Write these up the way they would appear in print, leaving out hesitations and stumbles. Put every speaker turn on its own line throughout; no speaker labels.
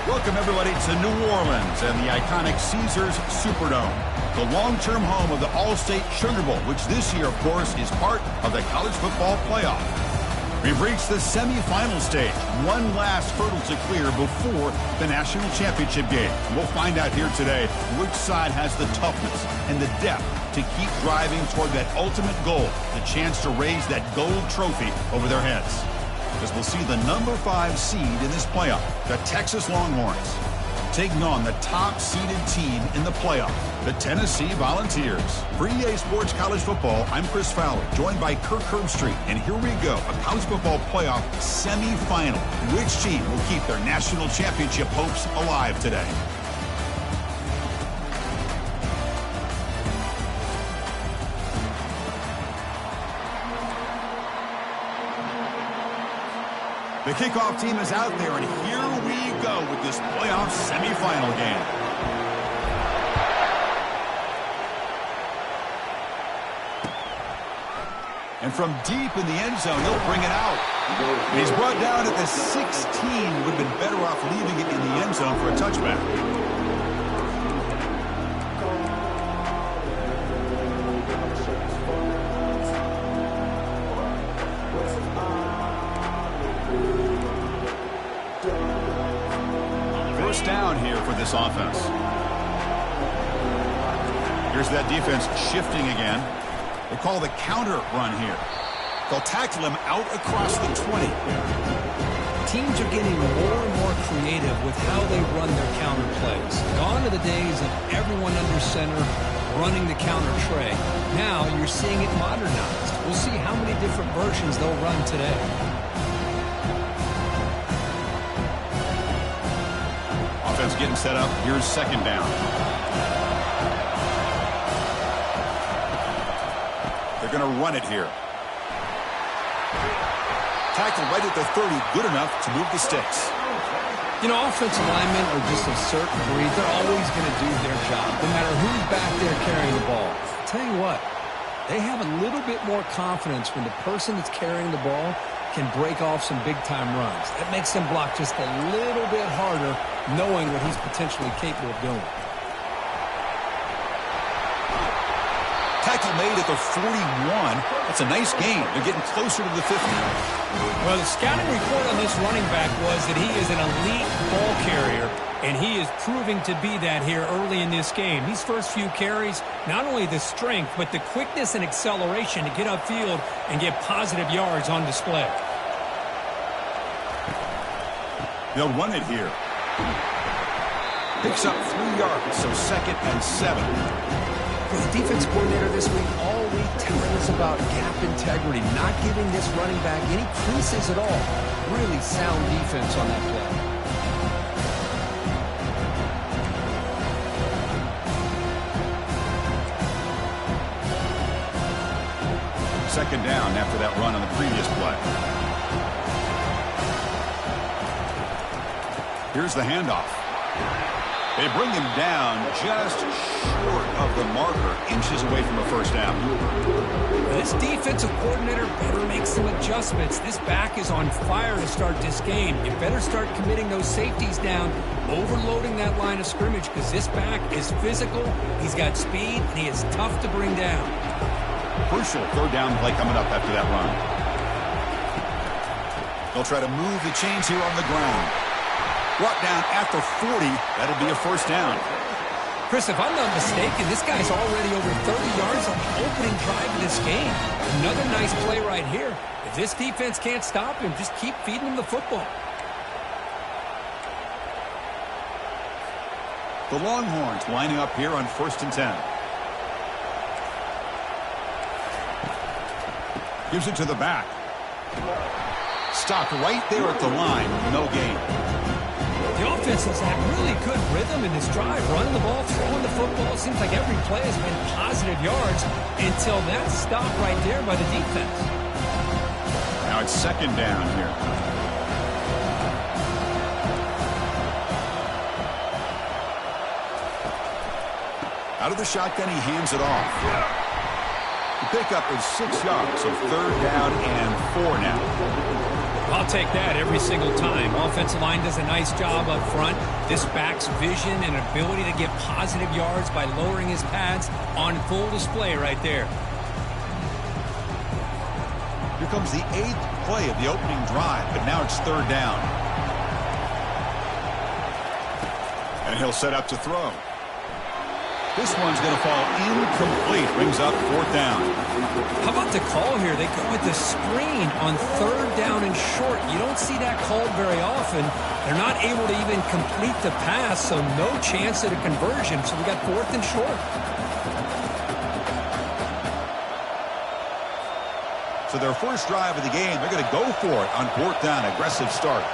Welcome, everybody, to New Orleans and the iconic Caesars Superdome, the long-term home of the All-State Sugar Bowl, which this year, of course, is part of the college football playoff. We've reached the semifinal stage, one last hurdle to clear before the national championship game. We'll find out here today which side has the toughness and the depth to keep driving toward that ultimate goal, the chance to raise that gold trophy over their heads. As we'll see the number 5 seed in this playoff, the Texas Longhorns, taking on the top-seeded team in the playoff, the Tennessee Volunteers. For EA Sports College Football, I'm Chris Fowler, joined by Kirk Herbstreit. And here we go, a college football playoff semifinal. Which team will keep their national championship hopes alive today? The kickoff team is out there, and here we go with this playoff semifinal game. And from deep in the end zone, he'll bring it out. And he's brought down at the 16. Would have been better off leaving it in the end zone for a touchback. Down here for this offense. Here's that defense shifting again. We'll call the counter run here. They'll tackle him out across the 20.
Teams are getting more and more creative with how they run their counter plays. Gone are the days of everyone under center running the counter tray. Now you're seeing it modernized. We'll see how many different versions they'll run today.
Offense getting set up. Here's second down. They're going to run it here. Tackle right at the 30. Good enough to move the sticks.
You know, offensive linemen are just a certain breed. They're always going to do their job, no matter who's back there carrying the ball. I'll tell you what, they have a little bit more confidence when the person that's carrying the ball can break off some big-time runs. That makes them block just a little bit harder, knowing what he's potentially capable of doing.
Tackle made at the 41. That's a nice gain. They're getting closer to the 50.
Well, the scouting report on this running back was that he is an elite ball carrier, and he is proving to be that here early in this game. These first few carries, not only the strength, but the quickness and acceleration to get upfield and get positive yards on display.
They'll run it here. Picks up 3 yards, so 2nd and 7.
For the defense coordinator this week, all week telling us about gap integrity, not giving this running back any creases at all. Really sound defense on that play.
Second down after that run on the previous play. Here's the handoff. They bring him down just short of the marker, inches away from a first down.
This defensive coordinator better make some adjustments. This back is on fire to start this game. You better start committing those safeties down, overloading that line of scrimmage, because this back is physical, he's got speed, and he is tough to bring down.
Crucial third down play coming up after that run. They'll try to move the chains here on the ground. Brought down at the 40. That'll be a first down.
Chris, if I'm not mistaken, this guy's already over 30 yards on the opening drive of this game. Another nice play right here. If this defense can't stop him, just keep feeding him the football.
The Longhorns lining up here on 1st and 10. Gives it to the back. Stopped right there at the line. No gain.
The offense has had really good rhythm in this drive, running the ball, throwing the football. It seems like every play has been positive yards until that stop right there by the defense.
Now it's second down here. Out of the shotgun, he hands it off. The pickup is 6 yards, so 3rd down and 4 now.
I'll take that every single time. Offensive line does a nice job up front. This back's vision and ability to get positive yards by lowering his pads on full display right there.
Here comes the 8th play of the opening drive, but now it's 3rd down. And he'll set up to throw. This one's going to fall incomplete. Brings up 4th down.
How about the call here? They go with the screen on 3rd down and short. You don't see that called very often. They're not able to even complete the pass, so no chance at a conversion. So we got 4th and short.
So their first drive of the game, they're going to go for it on 4th down. Aggressive start.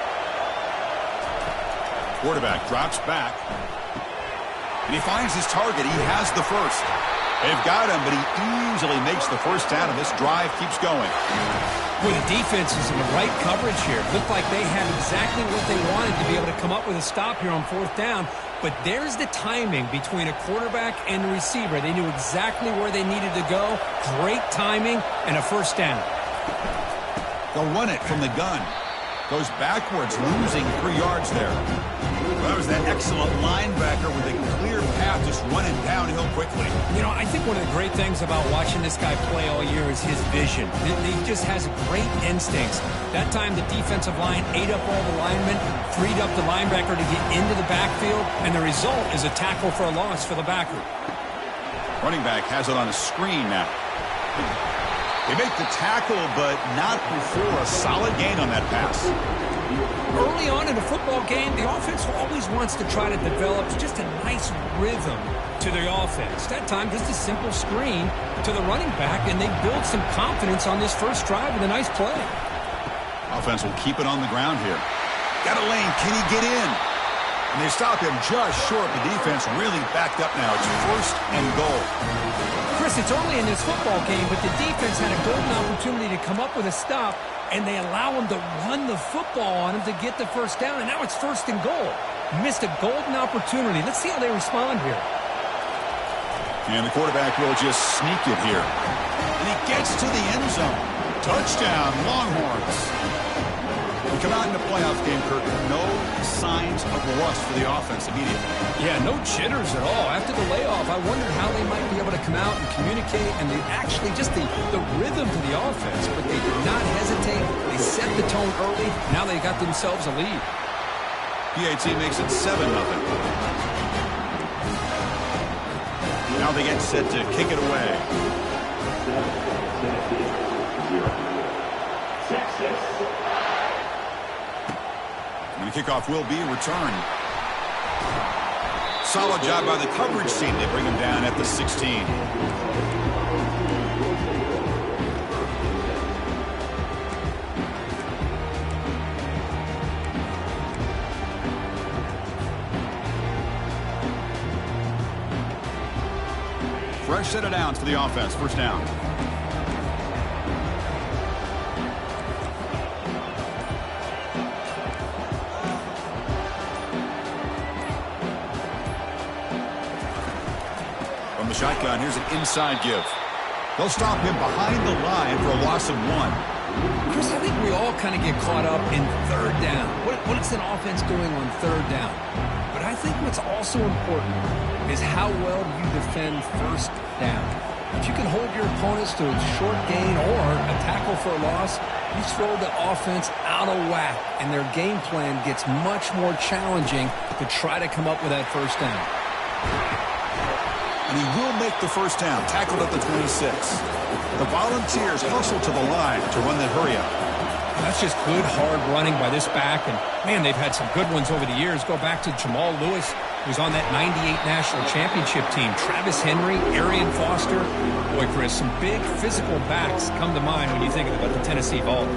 Quarterback drops back. And he finds his target. He has the first. They've got him, but he easily makes the first down, and this drive keeps going.
Well, the defense is in the right coverage here. Looked like they had exactly what they wanted to be able to come up with a stop here on 4th down. But there's the timing between a quarterback and the receiver. They knew exactly where they needed to go. Great timing and a first down.
They'll run it from the gun. Goes backwards, losing 3 yards there. Well, that was that excellent linebacker with a clear path, just running downhill quickly.
You know, I think one of the great things about watching this guy play all year is his vision. He just has great instincts. That time the defensive line ate up all the linemen, freed up the linebacker to get into the backfield, and the result is a tackle for a loss for the backer.
Running back has it on a screen now. They make the tackle, but not before a solid gain on that pass.
Early on in a football game, the offense always wants to try to develop just a nice rhythm to the offense. That time, just a simple screen to the running back, and they build some confidence on this first drive with a nice play.
Offense will keep it on the ground here. Got a lane. Can he get in? And they stop him just short. The defense really backed up now. It's 1st and goal.
Chris, it's early in this football game, but the defense had a golden opportunity to come up with a stop, and they allow him to run the football on him to get the first down, and now it's 1st and goal. Missed a golden opportunity. Let's see how they respond here.
And the quarterback will just sneak it here. And he gets to the end zone. Touchdown, Longhorns. We come out in the playoff game, Kirk. No signs of rust for the offense immediately.
Yeah, no jitters at all. After the layoff, I wondered how they might be able to come out and communicate, and they actually just the rhythm to the offense, but they did not hesitate. They set the tone early. Now they got themselves a lead.
PAT makes it 7-0. Now they get set to kick it away. And the kickoff will be returned. Solid job by the coverage team. They bring him down at the 16. Fresh set of downs for the offense. First down. From the shotgun, here's an inside give. They'll stop him behind the line for a loss of 1.
Chris, I think we all kind of get caught up in 3rd down. What is an offense doing on 3rd down? But I think what's also important is how well you defend 1st down. If you can hold your opponents to a short gain or a tackle for a loss, you throw the offense out of whack, and their game plan gets much more challenging to try to come up with that 1st down.
And he will make the first down, tackled at the 26. The Volunteers hustle to the line to run the hurry-up.
That's just good, hard running by this back. And, man, they've had some good ones over the years. Go back to Jamal Lewis, who was on that 98 National Championship team. Travis Henry, Arian Foster. Boy, Chris, some big physical backs come to mind when you think about the Tennessee Vols.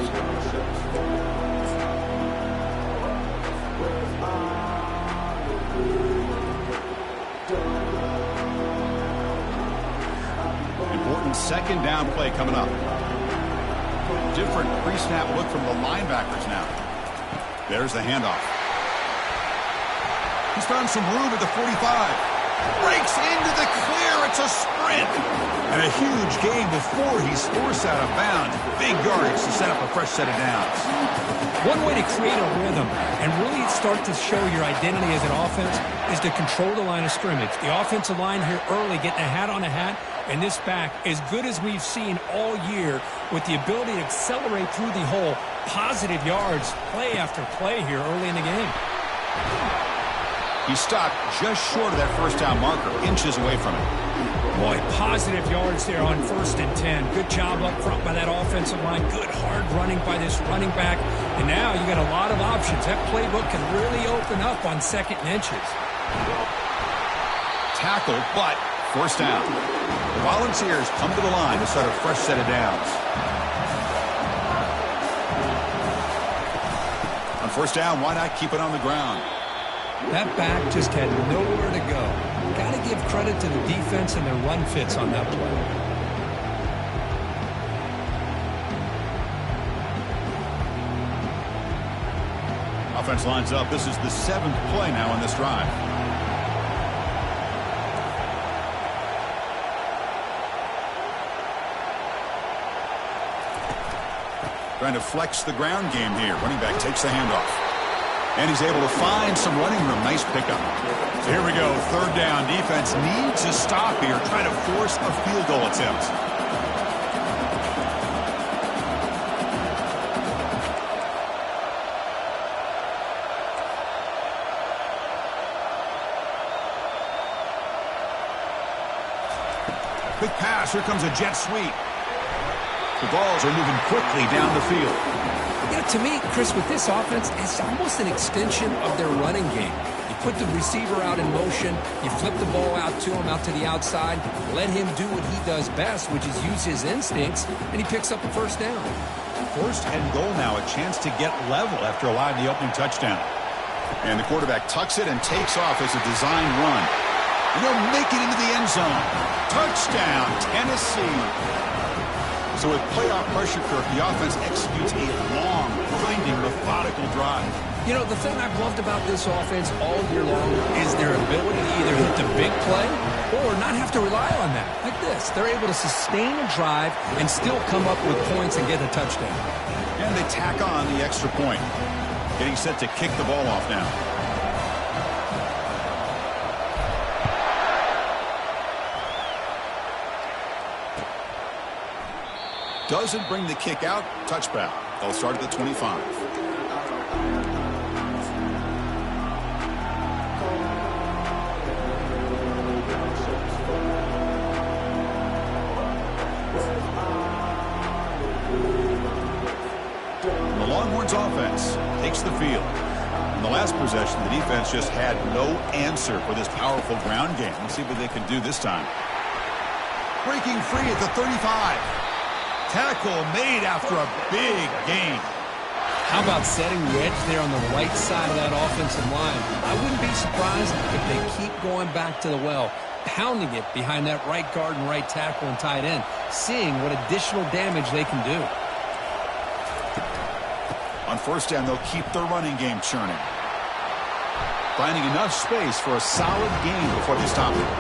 Second down play coming up. Different pre-snap look from the linebackers now. There's the handoff. He's found some room at the 45. Breaks into the clear. It's a sprint. And a huge gain before he's forced out of bounds. Big yardage to set up a fresh set of downs.
One way to create a rhythm and really start to show your identity as an offense is to control the line of scrimmage. The offensive line here early getting a hat on a hat, and this back as good as we've seen all year with the ability to accelerate through the hole. Positive yards, play after play here early in the game.
He stopped just short of that first down marker, inches away from it.
Boy, positive yards there on 1st and 10. Good job up front by that offensive line. Good hard running by this running back. And now you got a lot of options. That playbook can really open up on 2nd and inches.
Tackle, but first down. The Volunteers come to the line to start a fresh set of downs. On first down, why not keep it on the ground?
That back just had nowhere to go. Got to give credit to the defense and their run fits on that play.
Offense lines up. This is the 7th play now on this drive. Trying to flex the ground game here. Running back takes the handoff. And he's able to find some running room. Nice pickup. So here we go. 3rd down. Defense needs a stop here. Trying to force a field goal attempt. Quick pass. Here comes a jet sweep. The balls are moving quickly down the field.
You know, to me, Chris, with this offense, it's almost an extension of their running game. You put the receiver out in motion, you flip the ball out to him, out to the outside, let him do what he does best, which is use his instincts, and he picks up a first down.
1st and goal now, a chance to get level after allowing the opening touchdown. And the quarterback tucks it and takes off as a design run. And he'll make it into the end zone. Touchdown, Tennessee. So with playoff pressure, Kirk, the offense executes a long, grinding, methodical drive.
You know, the thing I've loved about this offense all year long is their ability to either hit the big play or not have to rely on that. Like this, they're able to sustain a drive and still come up with points and get a touchdown.
And they tack on the extra point. Getting set to kick the ball off now. Doesn't bring the kick out. Touchback. They'll start at the 25. And the Longhorns offense takes the field. In the last possession, the defense just had no answer for this powerful ground game. Let's see what they can do this time. Breaking free at the 35. Tackle made after a big gain.
How about setting the edge there on the right side of that offensive line? I wouldn't be surprised if they keep going back to the well, pounding it behind that right guard and right tackle and tight end, seeing what additional damage they can do.
On first down, they'll keep their running game churning. Finding enough space for a solid gain before they stop it.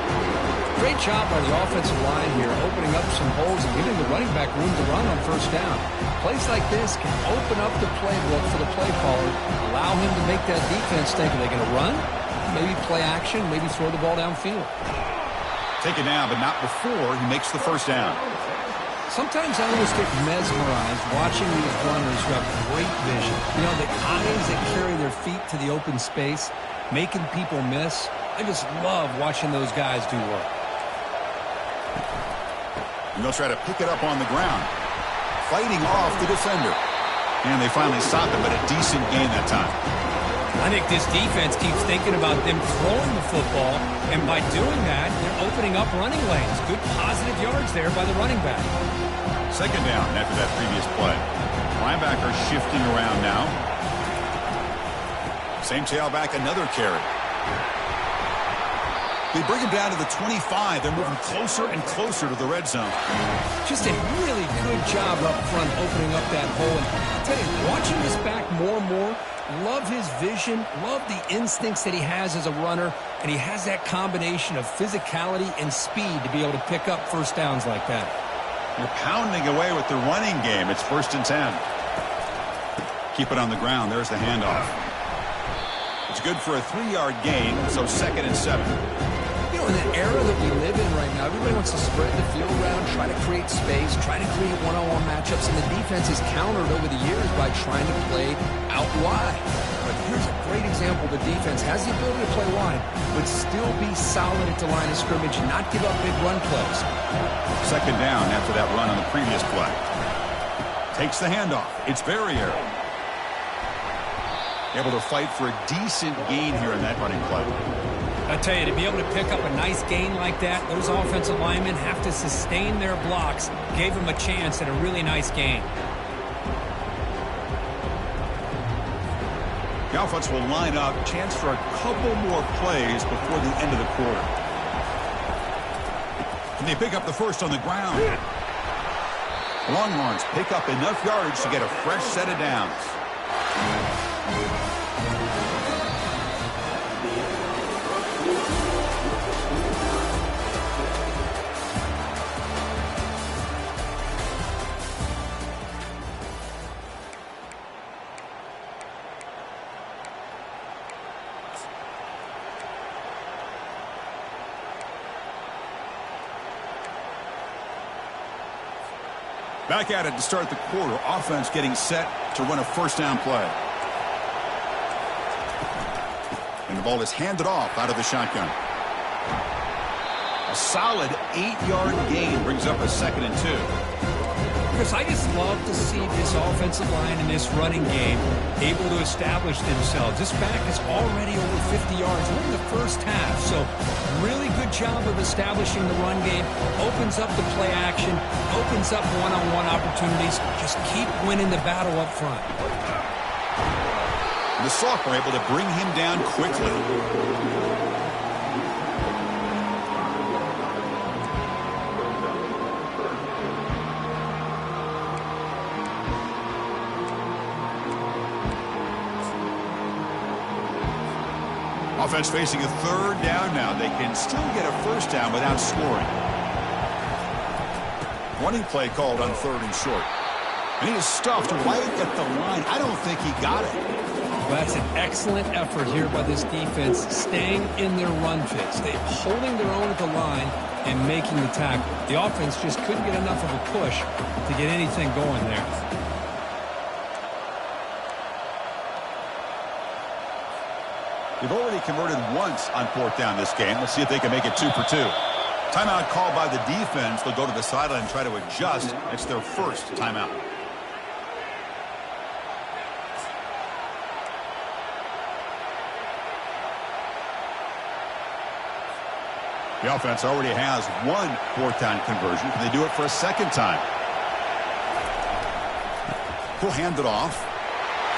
Great job by the offensive line here, opening up some holes and giving the running back room to run on first down. Plays like this can open up the playbook for the play caller, allow him to make that defense think, are they going to run? Maybe play action, maybe throw the ball downfield.
Take it down, but not before he makes the first down.
Sometimes I almost get mesmerized watching these runners who have great vision. You know, the eyes that carry their feet to the open space, making people miss. I just love watching those guys do work.
And they'll try to pick it up on the ground. Fighting off the defender. And they finally stop him, but a decent gain that time.
I think this defense keeps thinking about them throwing the football, and by doing that, they're opening up running lanes. Good positive yards there by the running back.
2nd down after that previous play. Linebacker shifting around now. Same tailback, another carry. They bring him down to the 25. They're moving closer and closer to the red zone.
Just a really good job up front opening up that hole. And I'll tell you, watching this back more and more, Love his vision, love the instincts that he has as a runner, and he has that combination of physicality and speed to be able to pick up first downs like that.
You're pounding away with the running game. It's 1st and 10. Keep it on the ground. There's the handoff. It's good for a 3-yard gain, so 2nd and 7.
You know, in the era that we live in right now, everybody wants to spread the field around, try to create space, try to create one-on-one matchups, and the defense has countered over the years by trying to play out wide. But here's a great example. The defense has the ability to play wide, but still be solid at the line of scrimmage, not give up big run plays.
2nd down after that run on the previous play. Takes the handoff. It's Barrier. Able to fight for a decent gain here in that running play.
I tell you, to be able to pick up a nice gain like that, those offensive linemen have to sustain their blocks. Gave him a chance at a really nice gain.
The offense will line up. Chance for a couple more plays before the end of the quarter. And they pick up the first on the ground. Longhorns pick up enough yards to get a fresh set of downs. Back at it to start the quarter. Offense getting set to run a first down play. And the ball is handed off out of the shotgun. A solid 8-yard gain brings up a 2nd and 2.
Chris, I just love to see this offensive line in this running game able to establish themselves. This back is already over 50 yards. We're in the first half, so really good job of establishing the run game. Opens up the play action, opens up one-on-one opportunities. Just keep winning the battle up front.
The sophomore able to bring him down quickly. Offense facing a 3rd down now. They can still get a first down without scoring. Running play called on 3rd and short. And he is stuffed right at the line. I don't think he got it.
Well, that's an excellent effort here by this defense, staying in their run fits. They're holding their own at the line and making the tackle. The offense just couldn't get enough of a push to get anything going there.
They've already converted once on 4th down this game. Let's see if they can make it 2 for 2. Timeout called by the defense. They'll go to the sideline and try to adjust. It's their first timeout. The offense already has one 4th down conversion. Can they do it for a 2nd time? He'll hand it off.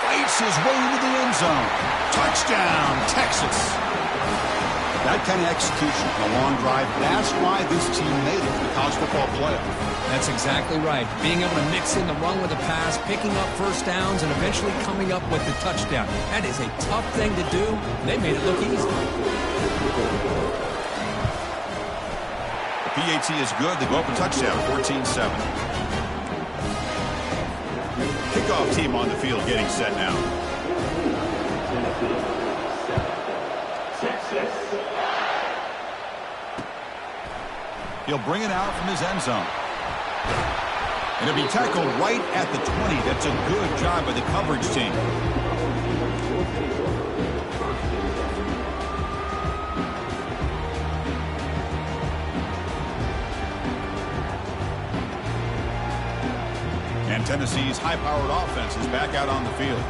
Fights his way into the end zone. Touchdown, Texas. That kind of execution on a long drive, that's why this team made it to the college football playoff.
That's exactly right. Being able to mix in the run with the pass, picking up first downs, and eventually coming up with the touchdown. That is a tough thing to do. They made it look easy.
The PAT is good. They go up a touchdown, 14-7. Kickoff team on the field getting set now. He'll bring it out from his end zone. And he'll be tackled right at the 20. That's a good job by the coverage team. And Tennessee's high-powered offense is back out on the field.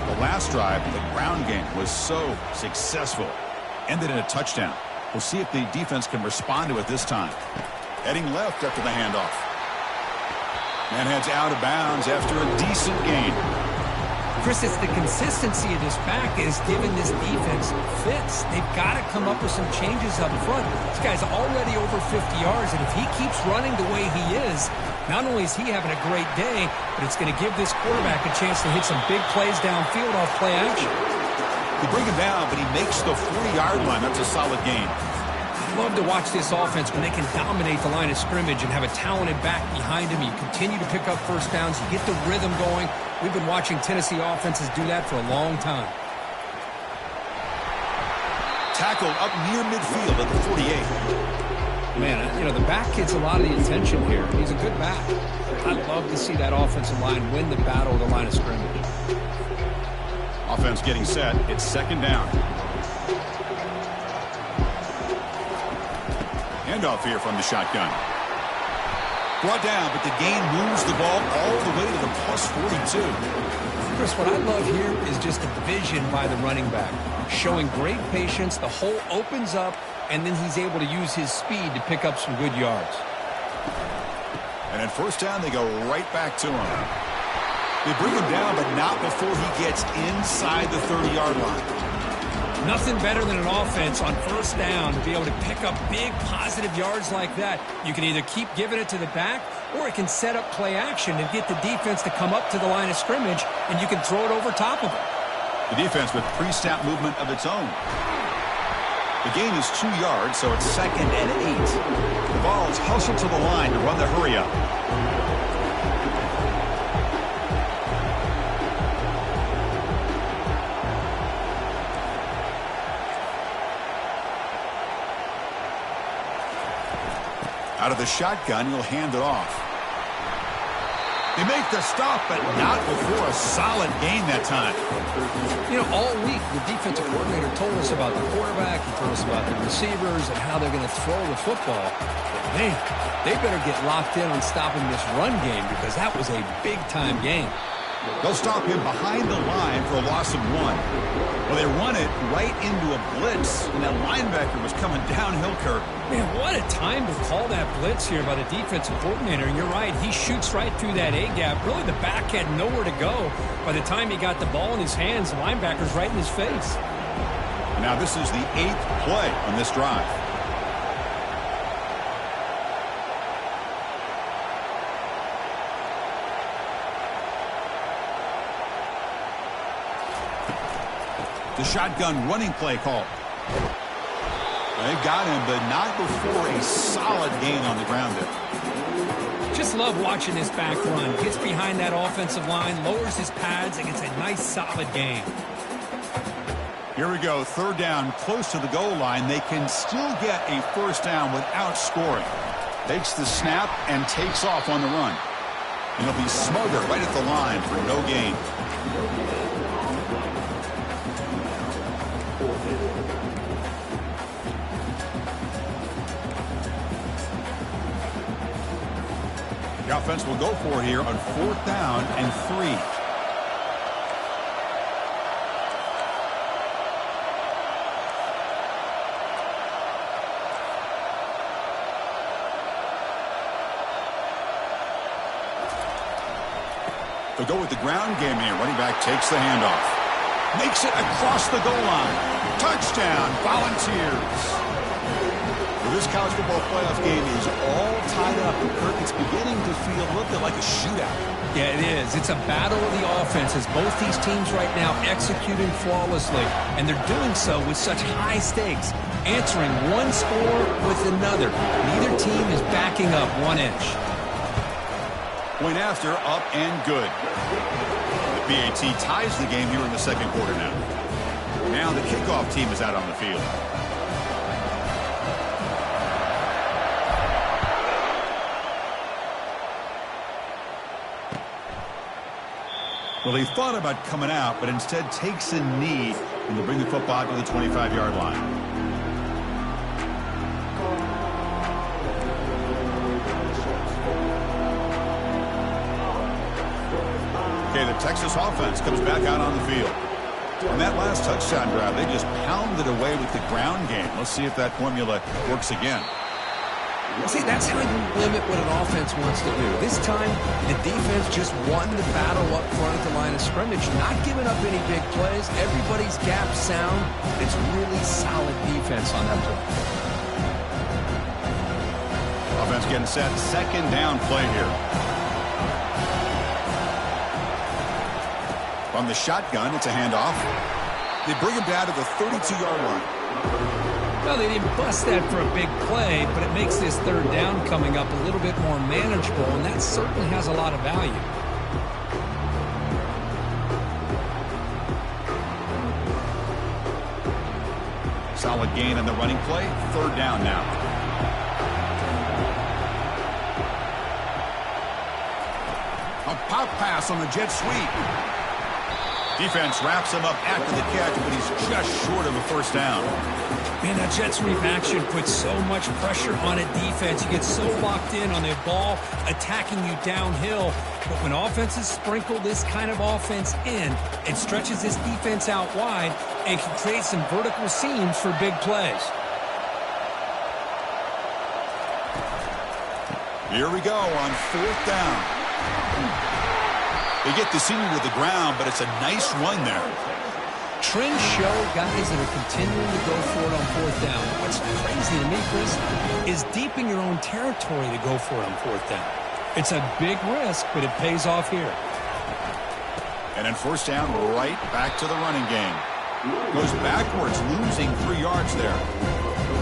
The last drive, the ground game, was so successful. Ended in a touchdown. We'll see if the defense can respond to it this time. Heading left after the handoff. And heads out of bounds after a decent gain.
Chris, it's the consistency of this back is giving this defense fits. They've got to come up with some changes up front. This guy's already over 50 yards, and if he keeps running the way he is, not only is he having a great day, but it's going to give this quarterback a chance to hit some big plays downfield off play action.
They bring him down, but he makes the 40-yard line. That's a solid gain.
I love to watch this offense when they can dominate the line of scrimmage and have a talented back behind him. You continue to pick up first downs. You get the rhythm going. We've been watching Tennessee offenses do that for a long time.
Tackled up near midfield at the 48.
Man, you know, the back gets a lot of the attention here. He's a good back. I love to see that offensive line win the battle of the line of scrimmage.
Offense getting set. It's second down. Handoff here from the shotgun. Brought down, but the gain moves the ball all the way to the plus 42.
Chris, what I love here is just the vision by the running back. Showing great patience, the hole opens up, and then he's able to use his speed to pick up some good yards.
And at first down, they go right back to him. They bring him down, but not before he gets inside the 30-yard line.
Nothing better than an offense on first down to be able to pick up big positive yards like that. You can either keep giving it to the back, or it can set up play action and get the defense to come up to the line of scrimmage, and you can throw it over top of it.
The defense with pre-snap movement of its own. The gain is 2 yards, so it's second and 8. The ball's hustled to the line to run the hurry-up. Out of the shotgun, he'll hand it off. They make the stop, but not before a solid gain that time.
You know, all week, the defensive coordinator told us about the quarterback. He told us about the receivers and how they're going to throw the football. But, man, they better get locked in on stopping this run game because that was a big-time game.
They'll stop him behind the line for a loss of 1. Well, they run it right into a blitz, and that linebacker was coming downhill, Kirk.
Man, what a time to call that blitz here by the defensive coordinator. And you're right, he shoots right through that A-gap. Really, the back had nowhere to go. By the time he got the ball in his hands, the linebacker's right in his face.
Now this is the 8th play on this drive. The shotgun running play call. They've got him, but not before a solid gain on the ground there.
Just love watching this back run. Gets behind that offensive line, lowers his pads, and gets a nice solid gain.
Here we go, third down, close to the goal line. They can still get a first down without scoring. Takes the snap and takes off on the run. And he'll be smothered right at the line for no gain. The offense will go for it here on 4th down and 3. They'll go with the ground game here. Running back takes the handoff. Makes it across the goal line. Touchdown, Volunteers. Well, this college football playoff game is all tied up. Kirk, it's beginning to feel a little bit like a shootout.
Yeah, it is. It's a battle of the offenses. Both these teams right now executing flawlessly, and they're doing so with such high stakes, answering one score with another. Neither team is backing up 1 inch.
Point after, up and good. The BAT ties the game here in the second quarter now. Now the kickoff team is out on the field. Well, he thought about coming out, but instead takes a knee and will bring the football to the 25-yard line. Okay, the Texas offense comes back out on the field. On that last touchdown drive, they just pounded away with the ground game. Let's see if that formula works again.
See, that's how you limit what an offense wants to do. This time, the defense just won the battle up front at the line of scrimmage, not giving up any big plays. Everybody's gap sound. It's really solid defense on that play.
Offense getting set. Second down play here. From the shotgun, it's a handoff. They bring him down to the 32-yard line.
Well, they didn't bust that for a big play, but it makes this third down coming up a little bit more manageable, and that certainly has a lot of value.
Solid gain on the running play. Third down now. A pop pass on the jet sweep. Defense wraps him up after the catch, but he's just short of a first down.
Man, that jet sweep action puts so much pressure on a defense. You get so locked in on the ball attacking you downhill. But when offenses sprinkle this kind of offense in, it stretches this defense out wide and can create some vertical seams for big plays.
Here we go on fourth down. They get the senior to the ground, but it's a nice run there.
Trends show guys that are continuing to go for it on fourth down. What's crazy to me, Chris, is deep in your own territory to go for it on fourth down. It's a big risk, but it pays off here.
And then first down, right back to the running game. Goes backwards, losing 3 yards there.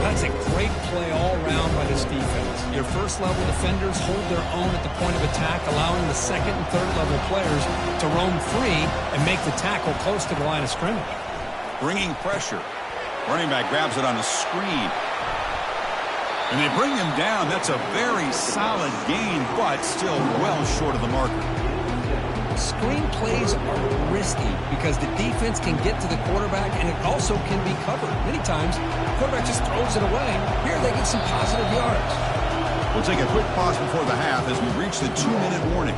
That's a great play all around by this defense. Your first-level defenders hold their own at the point of attack, allowing the second and third-level players to roam free and make the tackle close to the line of scrimmage.
Bringing pressure. Running back grabs it on a screen. And they bring him down. That's a very solid gain, but still well short of the marker.
Screen plays are risky because the defense can get to the quarterback and it also can be covered. Many times, the quarterback just throws it away. Here they get some positive yards.
We'll take a quick pause before the half as we reach the 2-minute warning.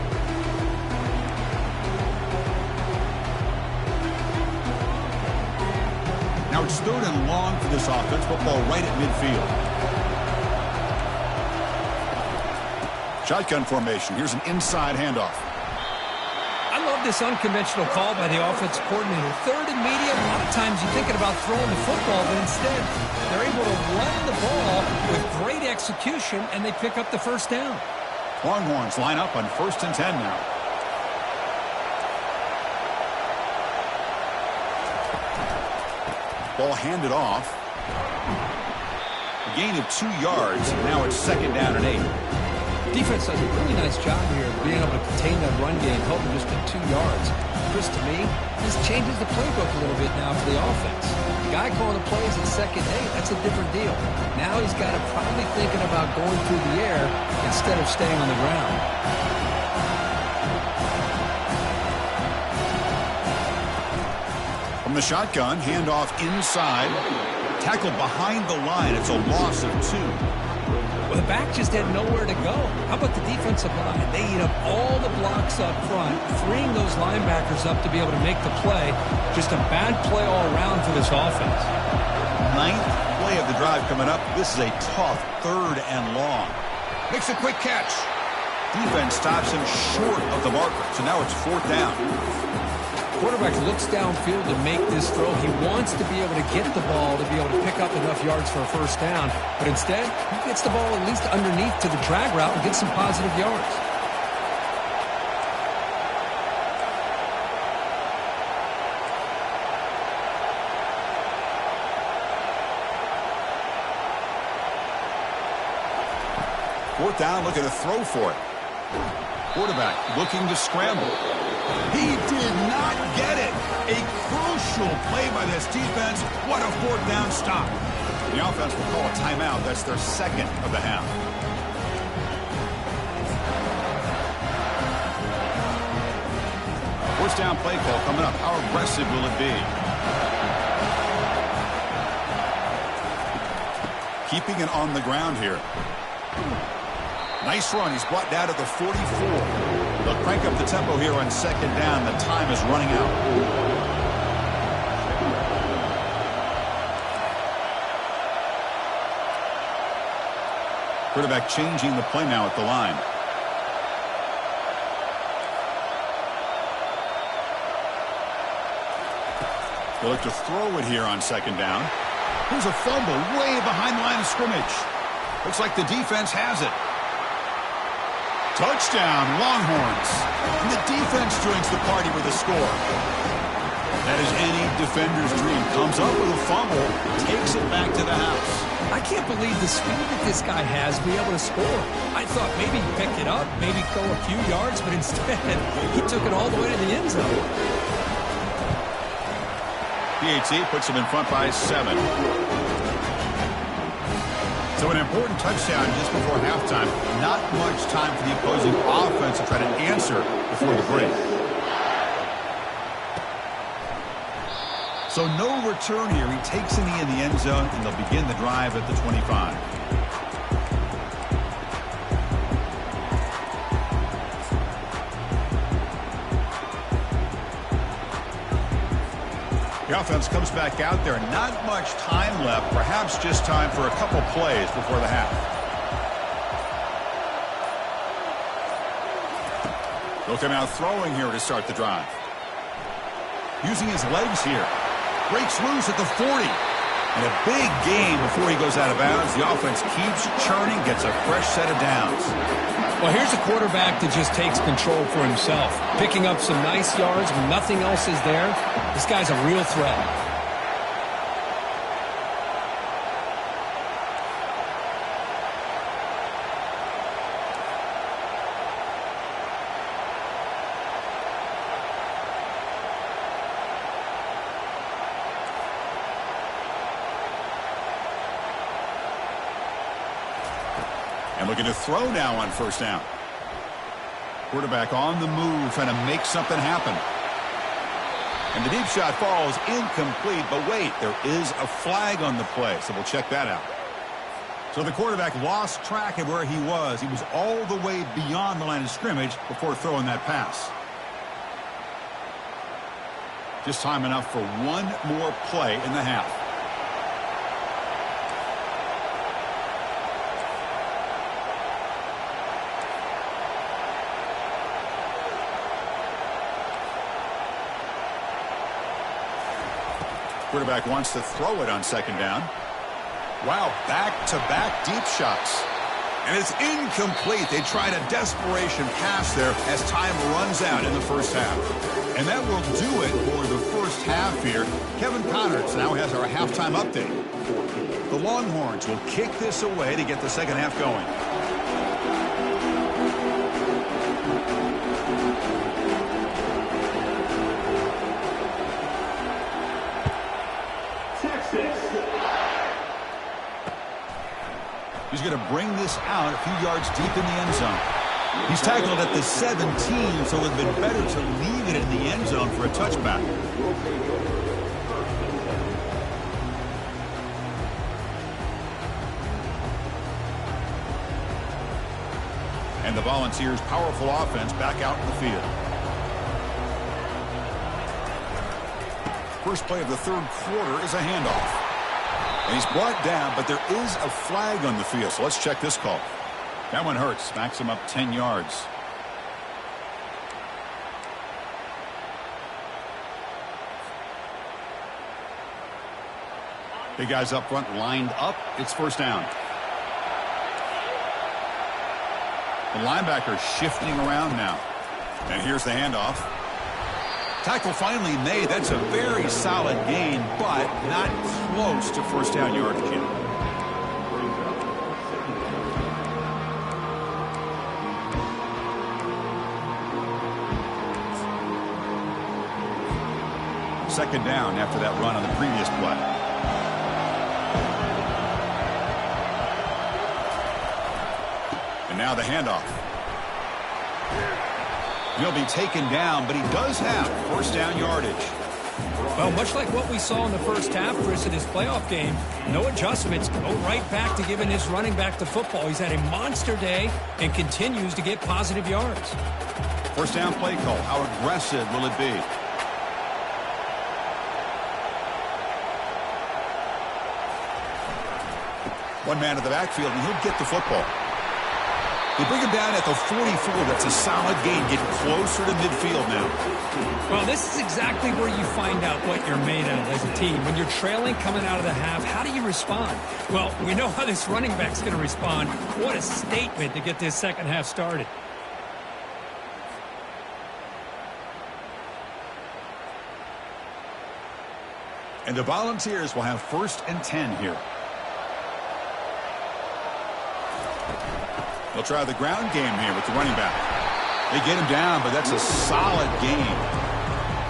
Now it's third and long for this offense. Football right at midfield. Shotgun formation. Here's an inside handoff.
I love this unconventional call by the offensive coordinator. Third and medium, a lot of times you're thinking about throwing the football, but instead they're able to run the ball with great execution, and they pick up the first down.
Longhorns line up on 1st and 10 now. Ball handed off. A gain of 2 yards. Now it's second down and 8.
Defense does a really nice job here of being able to contain that run game, helping just to 2 yards. Chris, to me, this changes the playbook a little bit now for the offense. The guy calling the plays at second and 8, that's a different deal. Now he's got to probably thinking about going through the air instead of staying on the ground.
From the shotgun, handoff inside. Tackled behind the line. It's a loss of 2.
Well, the back just had nowhere to go. How about the defensive line? They eat up all the blocks up front, freeing those linebackers up to be able to make the play. Just a bad play all around for this offense.
9th play of the drive coming up. This is a tough third and long. Makes a quick catch. Defense stops him short of the marker. So now it's 4th down.
Quarterback looks downfield to make this throw. He wants to be able to get the ball to be able to pick up enough yards for a first down. But instead, he gets the ball at least underneath to the drag route and gets some positive yards.
Fourth down, looking to throw for it. Quarterback looking to scramble. He did not get it. A crucial play by this defense. What a 4th down stop. The offense will call a timeout. That's their second of the half. First down play call coming up. How aggressive will it be? Keeping it on the ground here. Nice run. He's brought down to the 44. They'll crank up the tempo here on second down. The time is running out. Quarterback changing the play now at the line. They'll look to throw it here on second down. Here's a fumble way behind the line of scrimmage. Looks like the defense has it. Touchdown, Longhorns. And the defense joins the party with a score. That is any defender's dream. Comes up with a fumble, takes it back to the house.
I can't believe the speed that this guy has to be able to score. I thought maybe he picked it up, maybe go a few yards, but instead he took it all the way to the end zone.
PAT puts them in front by 7. So an important touchdown just before halftime. Not much time for the opposing offense to try to answer before the break. So no return here. He takes it in the end zone, and they'll begin the drive at the 25. The offense comes back out there. Not much time left. Perhaps just time for a couple plays before the half. They'll come out throwing here to start the drive. Using his legs here. Breaks loose at the 40. And a big gain before he goes out of bounds. The offense keeps churning, gets a fresh set of downs.
Well, here's a quarterback that just takes control for himself. Picking up some nice yards when nothing else is there. This guy's a real threat.
And looking to throw now on first down. Quarterback on the move, trying to make something happen. And the deep shot falls incomplete, but wait, there is a flag on the play, so we'll check that out. So the quarterback lost track of where he was. He was all the way beyond the line of scrimmage before throwing that pass. Just time enough for one more play in the half. Quarterback wants to throw it on second down. Wow, back-to-back deep shots. And it's incomplete. They tried a desperation pass there as time runs out in the first half. And that will do it for the first half here. Kevin Connors now has our halftime update. The Longhorns will kick this away to get the second half going. He's going to bring this out a few yards deep in the end zone. He's tackled at the 17, so it would have been better to leave it in the end zone for a touchback. And the Volunteers' powerful offense back out in the field. First play of the third quarter is a handoff. And he's brought down, but there is a flag on the field, so let's check this call. That one hurts. Smacks him up 10 yards. Big guys up front lined up. It's first down. The linebacker shifting around now. And here's the handoff. Tackle finally made. That's a very solid gain, but not close to first down yardage yet. Second down after that run on the previous play. And now the handoff. He'll be taken down, but he does have first down yardage.
Well, much like what we saw in the first half, Chris, in his playoff game, no adjustments, go right back to giving his running back the football. He's had a monster day and continues to get positive yards.
First down play call. How aggressive will it be? One man in the backfield, and he'll get the football. They bring him down at the 44. That's a solid gain. Get closer to midfield now.
Well, this is exactly where you find out what you're made of as a team. When you're trailing coming out of the half, how do you respond? Well, we know how this running back's going to respond. What a statement to get this second half started.
And the Volunteers will have 1st and 10 here. They'll try the ground game here with the running back. They get him down, but that's a solid game.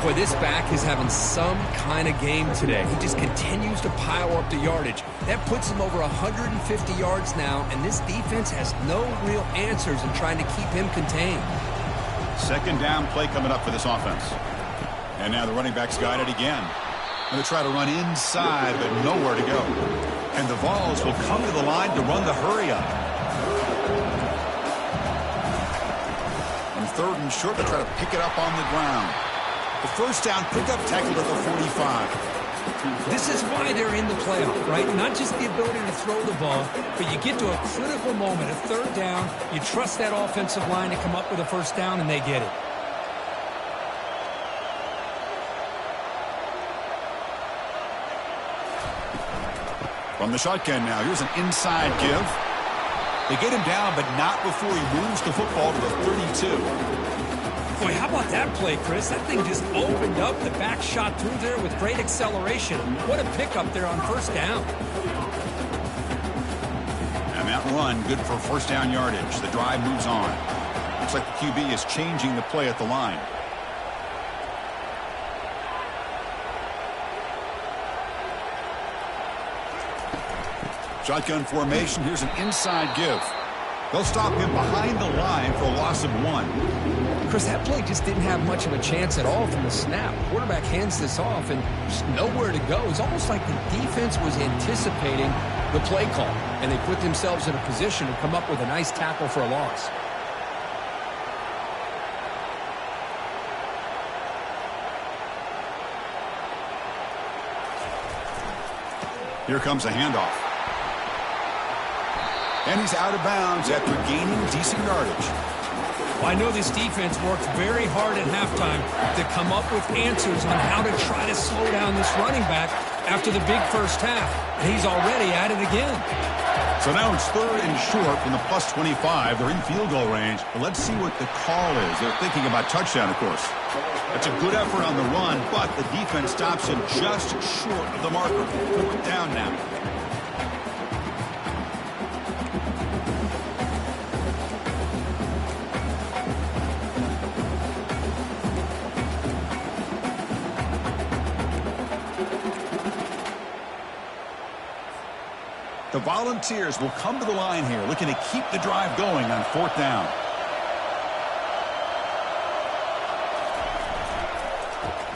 Boy, this back is having some kind of game today. He just continues to pile up the yardage. That puts him over 150 yards now, and this defense has no real answers in trying to keep him contained.
2nd down play coming up for this offense. And now the running back's got it again. Going to try to run inside, but nowhere to go. And the Vols will come to the line to run the hurry-up. On 3rd and short, they try to pick it up on the ground. The 1st down pickup tackled at the 45.
This is why they're in the playoff, right? Not just the ability to throw the ball, but you get to a critical moment, a 3rd down, you trust that offensive line to come up with a 1st down, and they get it.
From the shotgun now, here's an inside give. They get him down, but not before he moves the football to the 32.
Boy, how about that play, Chris? That thing just opened up. The back shot through there with great acceleration. What a pickup there on 1st down.
And that run, good for 1st down yardage. The drive moves on. Looks like the QB is changing the play at the line. Shotgun formation. Here's an inside give. They'll stop him behind the line for a loss of 1.
Chris, that play just didn't have much of a chance at all from the snap. Quarterback hands this off and just nowhere to go. It's almost like the defense was anticipating the play call, and they put themselves in a position to come up with a nice tackle for a loss.
Here comes a handoff. And he's out of bounds after gaining decent yardage.
Well, I know this defense worked very hard at halftime to come up with answers on how to try to slow down this running back after the big 1st half. And he's already at it again.
So now it's 3rd and short from the plus 25. They're in field goal range. But let's see what the call is. They're thinking about touchdown, of course. That's a good effort on the run, but the defense stops him just short of the marker. 4th down now. The Volunteers will come to the line here, looking to keep the drive going on 4th down.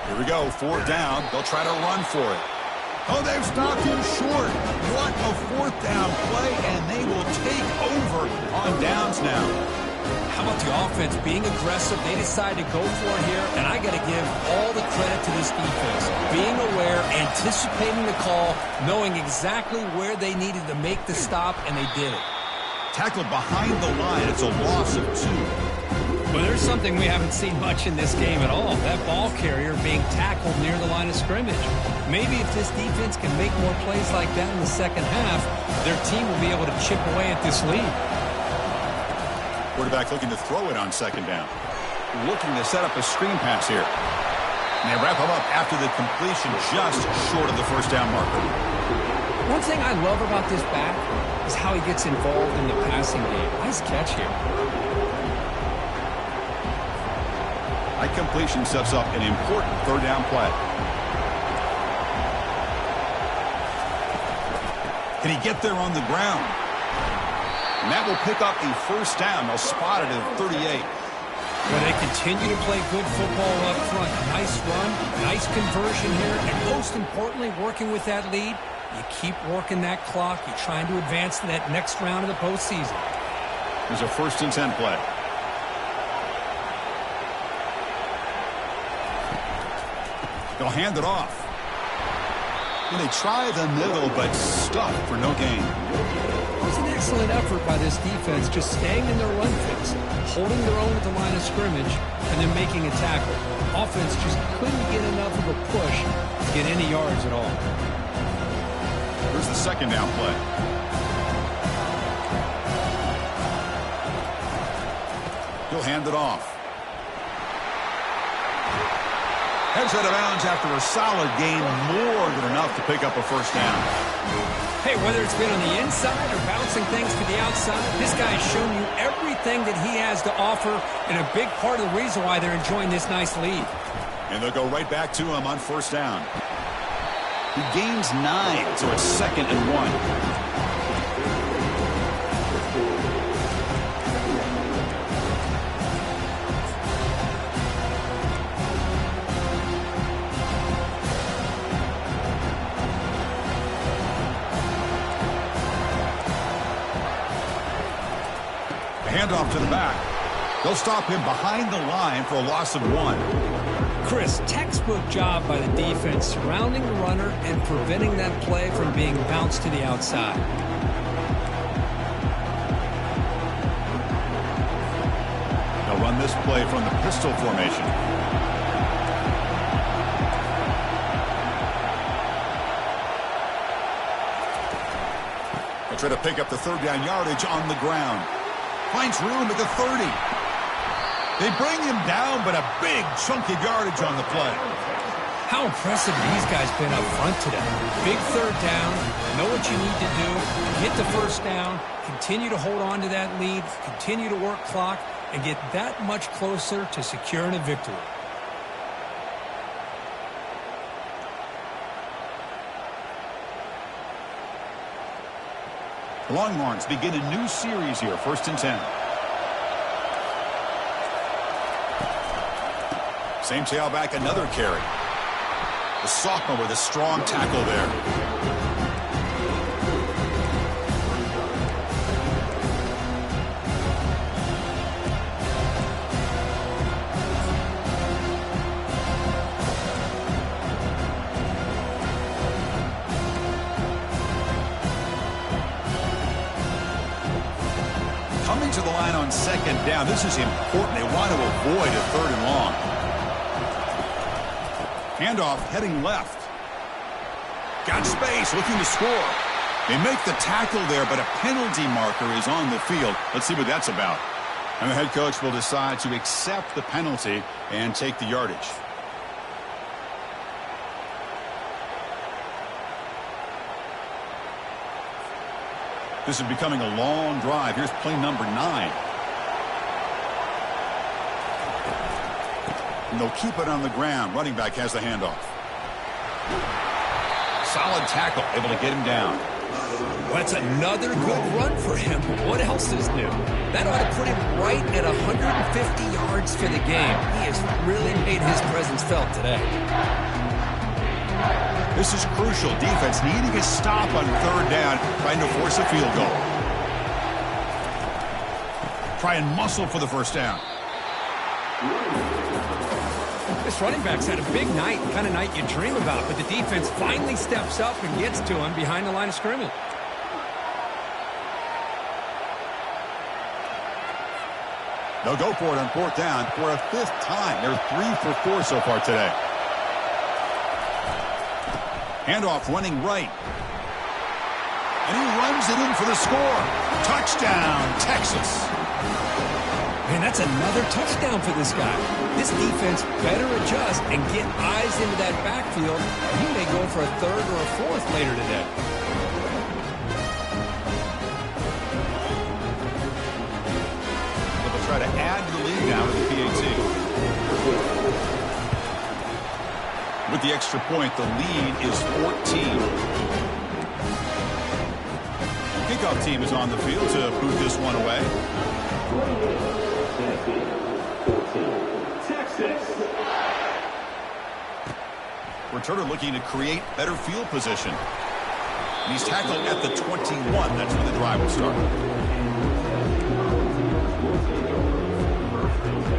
Here we go, 4th down. They'll try to run for it. Oh, they've stopped him short. What a 4th down play, and they will take over on downs now.
How about the offense being aggressive? They decide to go for it here, and I got to give all the credit to this defense. Being aware, anticipating the call, knowing exactly where they needed to make the stop, and they did it.
Tackled behind the line. It's a loss of 2.
Well, there's something we haven't seen much in this game at all. That ball carrier being tackled near the line of scrimmage. Maybe if this defense can make more plays like that in the second half, their team will be able to chip away at this lead.
Quarterback looking to throw it on 2nd down. Looking to set up a screen pass here. And they wrap him up after the completion just short of the 1st down marker.
One thing I love about this back is how he gets involved in the passing game. Nice catch here.
High completion sets up an important 3rd down play. Can he get there on the ground? And that will pick up the 1st down. They'll spot it at 38.
Well, they continue to play good football up front. Nice run, nice conversion here, and most importantly, working with that lead, you keep working that clock. You're trying to advance to that next round of the postseason.
There's a 1st and 10 play. They'll hand it off. And they try the middle, but stuck for no gain.
Wasn't that excellent effort by this defense, just staying in their run fix, holding their own at the line of scrimmage, and then making a tackle. Offense just couldn't get enough of a push to get any yards at all.
Here's the second down play. He'll hand it off. Heads out of bounds after a solid gain, more than enough to pick up a first down.
Hey, whether it's been on the inside or bouncing things to the outside, this guy has shown you everything that he has to offer, and a big part of the reason why they're enjoying this nice lead.
And they'll go right back to him on first down. He gains 9, so it's 2nd and 1. Handoff to the back. They'll stop him behind the line for a loss of 1.
Chris, textbook job by the defense surrounding the runner and preventing that play from being bounced to the outside.
They'll run this play from the pistol formation. They'll try to pick up the third down yardage on the ground. Finds room at the 30. They bring him down, but a big chunk of yardage on the play.
How impressive these guys been up front today. Big third down, know what you need to do, get the first down, continue to hold on to that lead, continue to work clock, and get that much closer to securing a victory.
The Longhorns begin a new series here, 1st and 10. Same tailback, another carry. The sophomore with a strong tackle there. Coming to the line on 2nd down. This is important. They want to avoid a 3rd and long. Handoff heading left. Got space, looking to score. They make the tackle there, but a penalty marker is on the field. Let's see what that's about. And the head coach will decide to accept the penalty and take the yardage. This is becoming a long drive. Here's play number 9. And they'll keep it on the ground. Running back has the handoff. Solid tackle, able to get him down.
Well, that's another good run for him. What else is new? That ought to put him right at 150 yards for the game. He has really made his presence felt today.
This is crucial. Defense needing a stop on 3rd down, trying to force a field goal. Try and muscle for the first down.
This running back's had a big night, the kind of night you dream about, but the defense finally steps up and gets to him behind the line of scrimmage.
They'll go for it on 4th down for a 5th time. They're 3 for 4 so far today. Handoff running right. And he runs it in for the score. Touchdown, Texas.
Man, that's another touchdown for this guy. This defense better adjust and get eyes into that backfield. He may go for a 3rd or a 4th later today.
They'll try to add to the lead now with the PAT. With the extra point, the lead is 14. Kickoff team is on the field to boot this one away. Returner looking to create better field position. And he's tackled at the 21. That's when the drive will start.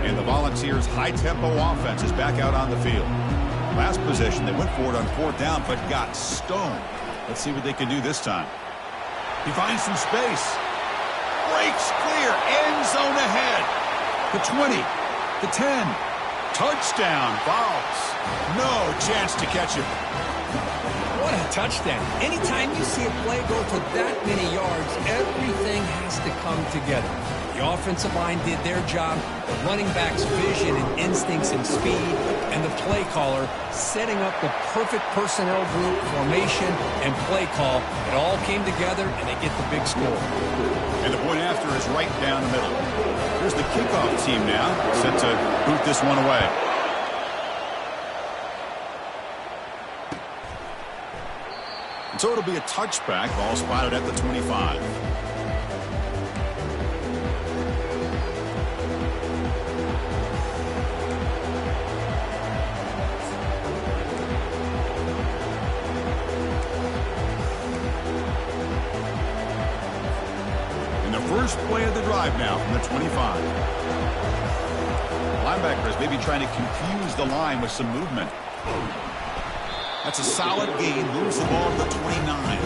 And the Volunteers' high-tempo offense is back out on the field. Last possession, they went for it on 4th down, but got stoned. Let's see what they can do this time. He finds some space. breaks clear, end zone ahead. The 20, the 10, touchdown, Vols. No chance to catch him.
What a touchdown. Anytime you see a play go for that many yards, everything has to come together. The offensive line did their job, the running back's vision and instincts and speed, and the play caller setting up the perfect personnel group, formation, and play call. It all came together, and they get the big score.
And the point after is right down the middle. Here's the kickoff team now, set to boot this one away. And so it'll be a touchback, ball spotted at the 25. First play of the drive now from the 25. Linebackers maybe trying to confuse the line with some movement. That's a solid gain. Moves the ball to the 29.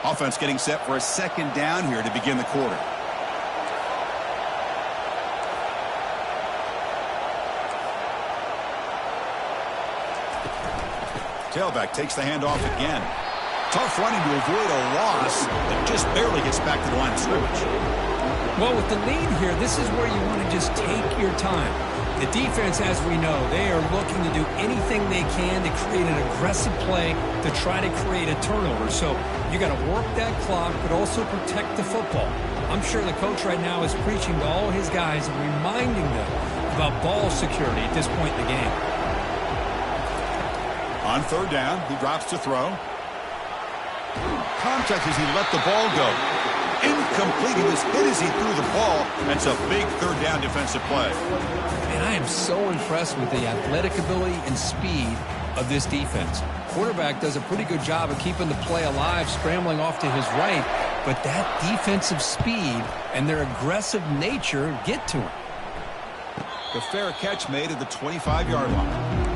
Offense getting set for a second down here to begin the quarter. Tailback takes the handoff again. Tough running to avoid a loss that just barely gets back to the line of scrimmage.
Well, with the lead here, this is where you want to just take your time. The defense, as we know, they are looking to do anything they can to create an aggressive play to try to create a turnover. So you got to work that clock, but also protect the football. I'm sure the coach right now is preaching to all his guys and reminding them about ball security at this point in the game.
On third down, he drops to throw. Contact as he let the ball go. Incomplete. He was hit as he threw the ball. That's a big third down defensive play.
And I am so impressed with the athletic ability and speed of this defense. Quarterback does a pretty good job of keeping the play alive, scrambling off to his right, but that defensive speed and their aggressive nature get to him.
The fair catch made at the 25-yard line.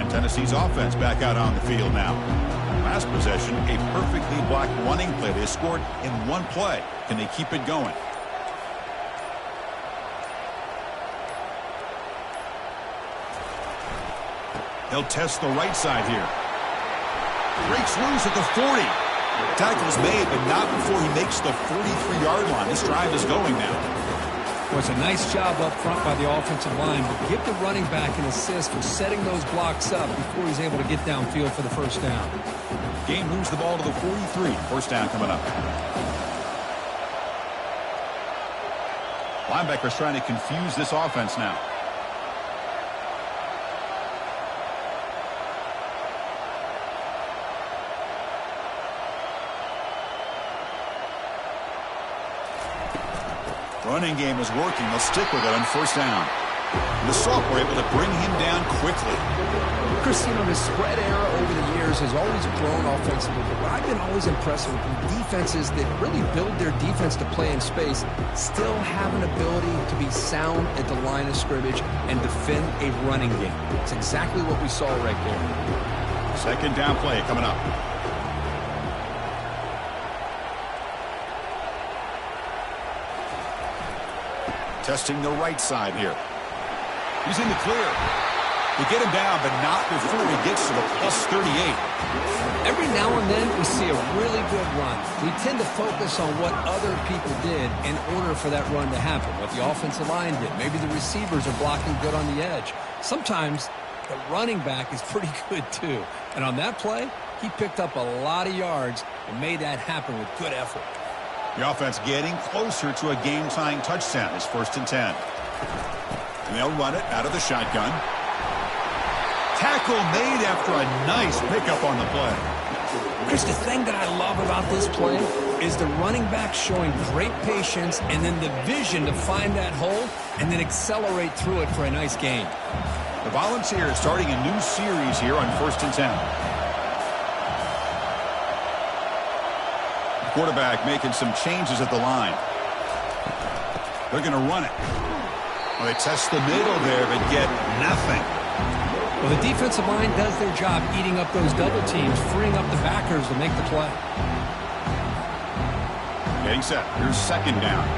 Tennessee's offense back out on the field now. Last possession, a perfectly blocked running play. They scored in one play. Can they keep it going? He'll test the right side here. Breaks loose at the 40. Tackle's made, but not before he makes the 43-yard line. This drive is going now.
Well, it's a nice job up front by the offensive line, but give the running back an assist for setting those blocks up before he's able to get downfield for the first down.
Game moves the ball to the 43. First down coming up. Linebackers trying to confuse this offense now. Running game is working. They'll stick with it on first down. The Soft were able to bring him down quickly.
Chris, you know, the spread era over the years has always grown offensively, but I've been always impressed with defenses that really build their defense to play in space, still have an ability to be sound at the line of scrimmage and defend a running game. It's exactly what we saw right there.
Second down play coming up. Testing the right side here. He's in the clear. They get him down, but not before he gets to the plus 38.
Every now and then we see a really good run. We tend to focus on what other people did in order for that run to happen, what the offensive line did. Maybe the receivers are blocking good on the edge. Sometimes the running back is pretty good too. And on that play, he picked up a lot of yards and made that happen with good effort.
The offense getting closer to a game-tying touchdown. It's 1st and 10. And they'll run it out of the shotgun. Tackle made after a nice pickup on the play.
Chris, the thing that I love about this play is the running back showing great patience and then the vision to find that hole and then accelerate through it for a nice gain.
The Volunteers starting a new series here on 1st and 10. Quarterback making some changes at the line. They're going to run it. Well, they test the middle there but get nothing.
Well, the defensive line does their job eating up those double teams, freeing up the backers to make the play.
Getting set. Here's 2nd down.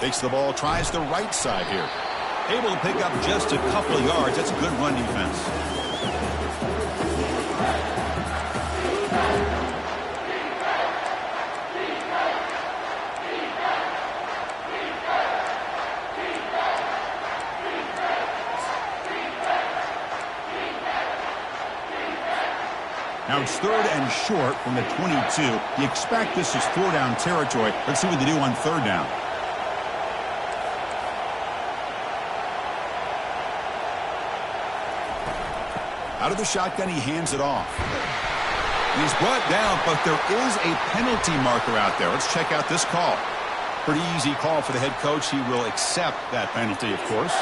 Takes the ball, tries the right side here. Able to pick up just a couple of yards. That's a good run defense. Now it's 3rd and short from the 22. You expect this is 4-down territory. Let's see what they do on 3rd down. Out of the shotgun, he hands it off. He's brought down, but there is a penalty marker out there. Let's check out this call. Pretty easy call for the head coach. He will accept that penalty, of course.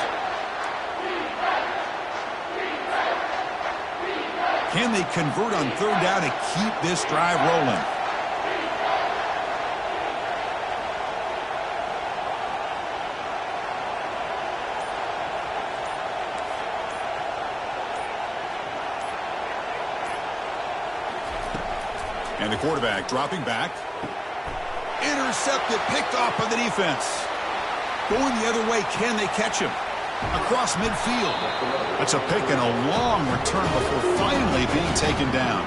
Can they convert on 3rd down to keep this drive rolling? And the quarterback dropping back. Intercepted, picked off by the defense. Going the other way, can they catch him? Across midfield. That's a pick and a long return before finally being taken down.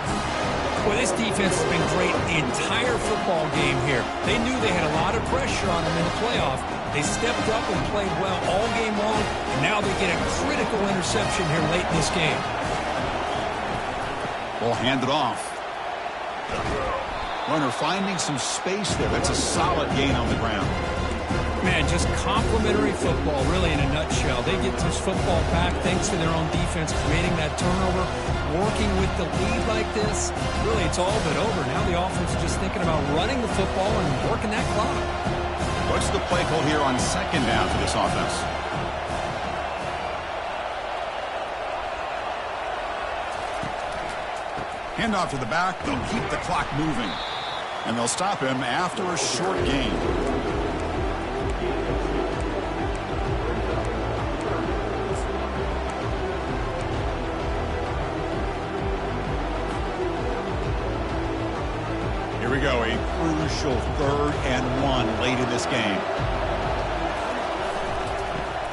Well, this defense has been great the entire football game here. They knew they had a lot of pressure on them in the playoff. They stepped up and played well all game long, and now they get a critical interception here late in this game.
Ball handed off. Runner finding some space there. That's a solid gain on the ground.
Man, just complimentary football, really, in a nutshell. They get this football back thanks to their own defense, creating that turnover, working with the lead like this. Really, it's all but over. Now the offense is just thinking about running the football and working that clock.
What's the play call here on 2nd down for this offense? Handoff to the back. They'll keep the clock moving. And they'll stop him after a short gain. Here we go, a crucial 3rd and 1 late in this game.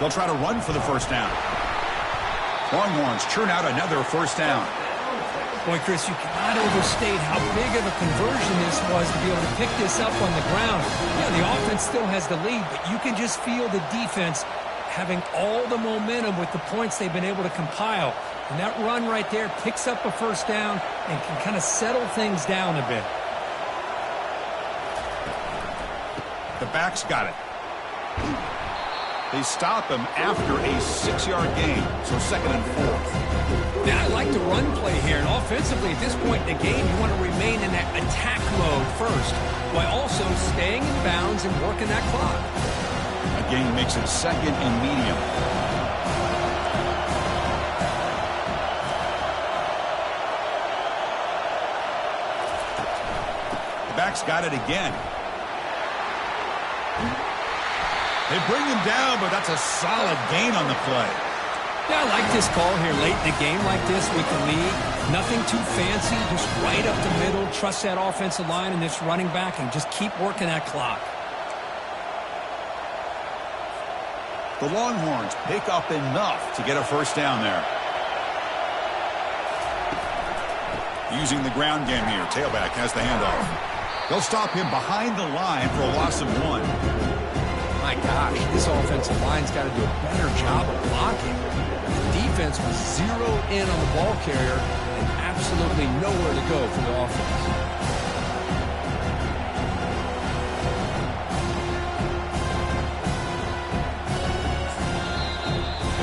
They'll try to run for the 1st down. Longhorns churn out another 1st down.
Boy, Chris, you cannot overstate how big of a conversion this was to be able to pick this up on the ground. Yeah, the offense still has the lead, but you can just feel the defense having all the momentum with the points they've been able to compile. And that run right there picks up a 1st down and can kind of settle things down a bit.
The back's got it. They stop him after a 6-yard gain, so 2nd and 4.
Man, I like the run play here, and offensively at this point in the game, you want to remain in that attack mode first, while also staying in bounds and working that clock.
A gain makes it 2nd and medium. The back's got it again. They bring him down, but that's a solid gain on the play.
Yeah, I like this call here late in the game like this with the lead. Nothing too fancy, just right up the middle. Trust that offensive line and this running back and just keep working that clock.
The Longhorns pick up enough to get a 1st down there. Using the ground game here. Tailback has the handoff. They'll stop him behind the line for a loss of 1.
My gosh, this offensive line's got to do a better job of blocking. The defense was zeroed in on the ball carrier and absolutely nowhere to go for the offense.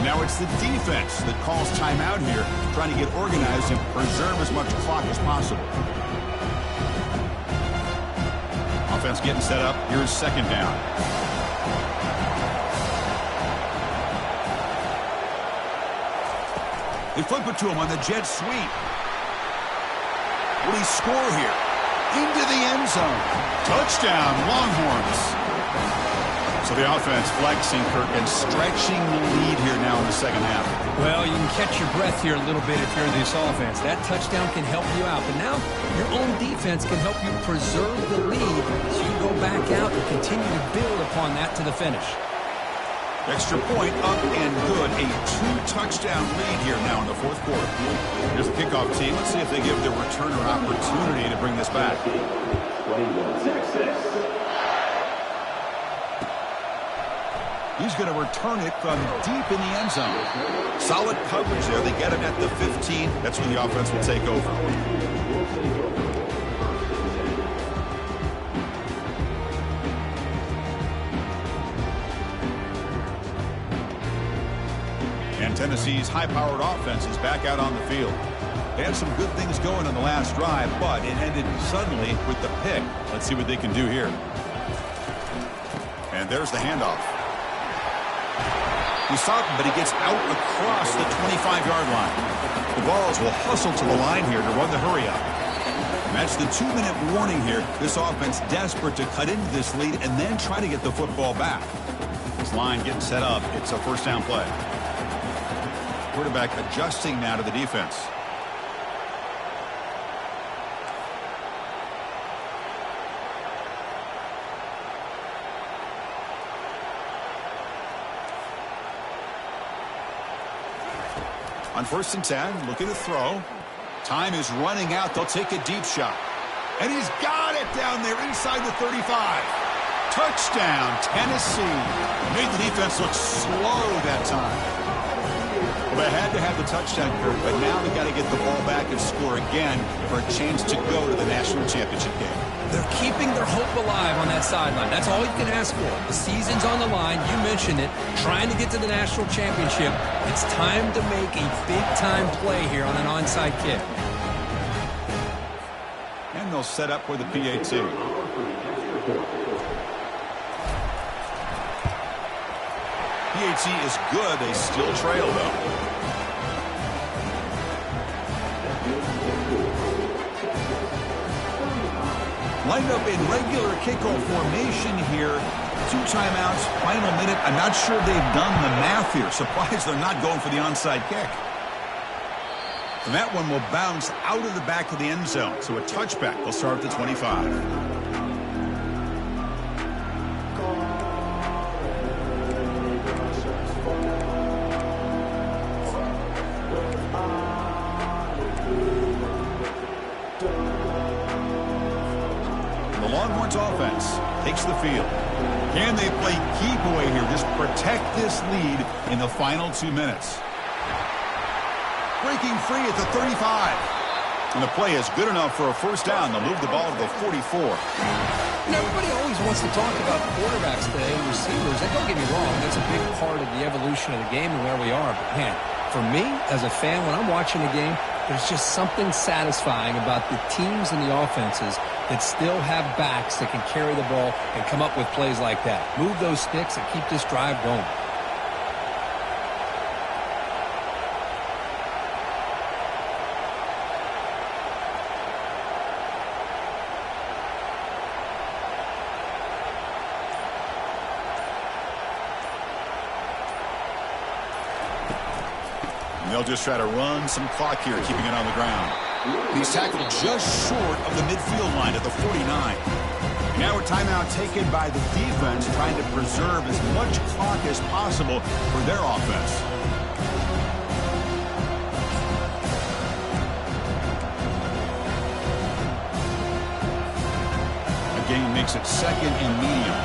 Now it's the defense that calls timeout here, trying to get organized and preserve as much clock as possible. Offense getting set up. Here's second down. They flip it to him on the jet sweep. Will he score here? Into the end zone. Touchdown, Longhorns. So the offense flexing, Kirk, and stretching the lead here now in the second half.
Well, you can catch your breath here a little bit if you're this offense. That touchdown can help you out. But now your own defense can help you preserve the lead so you go back out and continue to build upon that to the finish.
Extra point up and good. A 2-touchdown lead here now in the fourth quarter. Here's the kickoff team. Let's see if they give the returner opportunity to bring this back.
21-6.
He's going to return it from deep in the end zone. Solid coverage there. They get it at the 15. That's when the offense will take over. And Tennessee's high-powered offense is back out on the field. They had some good things going on the last drive, but it ended suddenly with the pick. Let's see what they can do here. And there's the handoff. He stopped him, but he gets out across the 25-yard line. The Vols will hustle to the line here to run the hurry-up. And that's the 2-minute warning here. This offense desperate to cut into this lead and then try to get the football back. This line getting set up. It's a first down play. Quarterback adjusting now to the defense. On 1st and 10, looking to throw. Time is running out. They'll take a deep shot. And he's got it down there inside the 35. Touchdown, Tennessee. Made the defense look slow that time. Well, they had to have the touchdown, Kirk, but now they got to get the ball back and score again for a chance to go to the national championship game.
They're keeping their hope alive on that sideline. That's all you can ask for. The season's on the line. You mentioned it. Trying to get to the national championship. It's time to make a big-time play here on an onside kick.
And they'll set up for the PAT. PAT is good. They still trail, though. Lined up in regular kickoff formation here. 2 timeouts, final minute. I'm not sure they've done the math here. Surprised they're not going for the onside kick. And that one will bounce out of the back of the end zone. So a touchback. They'll start at the 25. Longhorns offense takes the field. Can they play keep away here? Just protect this lead in the final 2 minutes. Breaking free at the 35. And the play is good enough for a first down. They'll move the ball to the 44.
Now, everybody always wants to talk about quarterbacks today and receivers. And don't get me wrong, that's a big part of the evolution of the game and where we are. But, man, for me, as a fan, when I'm watching the game, there's just something satisfying about the teams and the offenses that still have backs that can carry the ball and come up with plays like that. Move those sticks and keep this drive going.
They'll just try to run some clock here, keeping it on the ground. He's tackled just short of the midfield line at the 49. Now a timeout taken by the defense, trying to preserve as much clock as possible for their offense. A gain makes it 2nd and medium.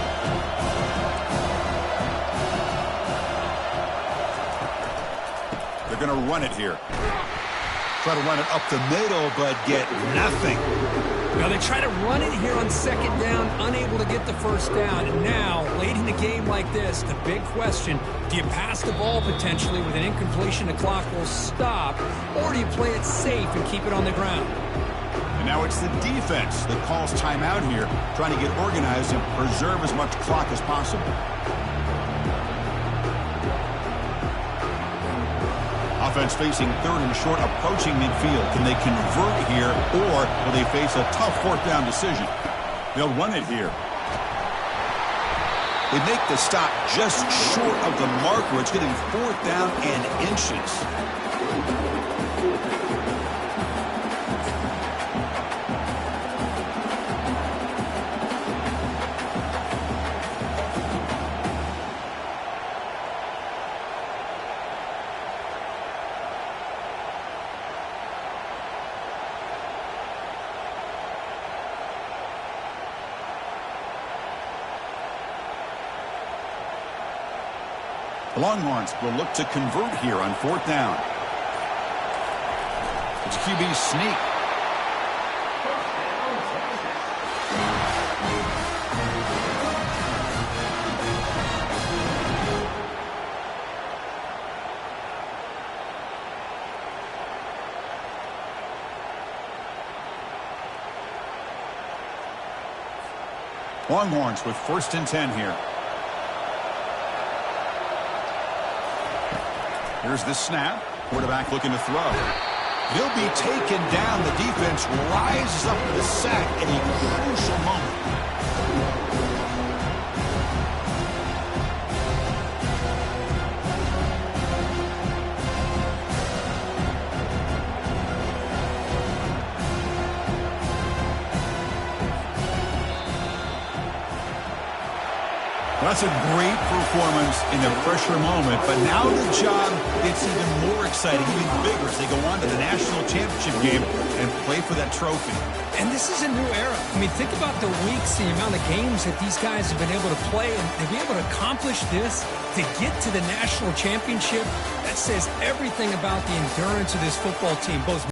The They're going to run it here. Try to run it up the middle, but get nothing.
Now they try to run it here on second down, unable to get the first down. And now, late in the game like this, the big question, do you pass the ball potentially with an incompletion, the clock will stop, or do you play it safe and keep it on the ground?
And now it's the defense that calls timeout here, trying to get organized and preserve as much clock as possible. Offense facing third and short, approaching midfield. Can they convert here, or will they face a tough fourth down decision? They'll run it here. They make the stop just short of the marker. It's getting fourth down and inches. The Longhorns will look to convert here on fourth down. It's a QB sneak. Longhorns with 1st and 10 here. Here's the snap. Quarterback looking to throw. He'll be taken down. The defense rises up to the sack at a crucial moment. That's a great performance in a pressure moment, but now the job gets even more exciting, even bigger as they go on to the national championship game and play for that trophy.
And this is a new era. I mean, think about the weeks, the amount of games that these guys have been able to play, and to be able to accomplish this, to get to the national championship, that says everything about the endurance of this football team, both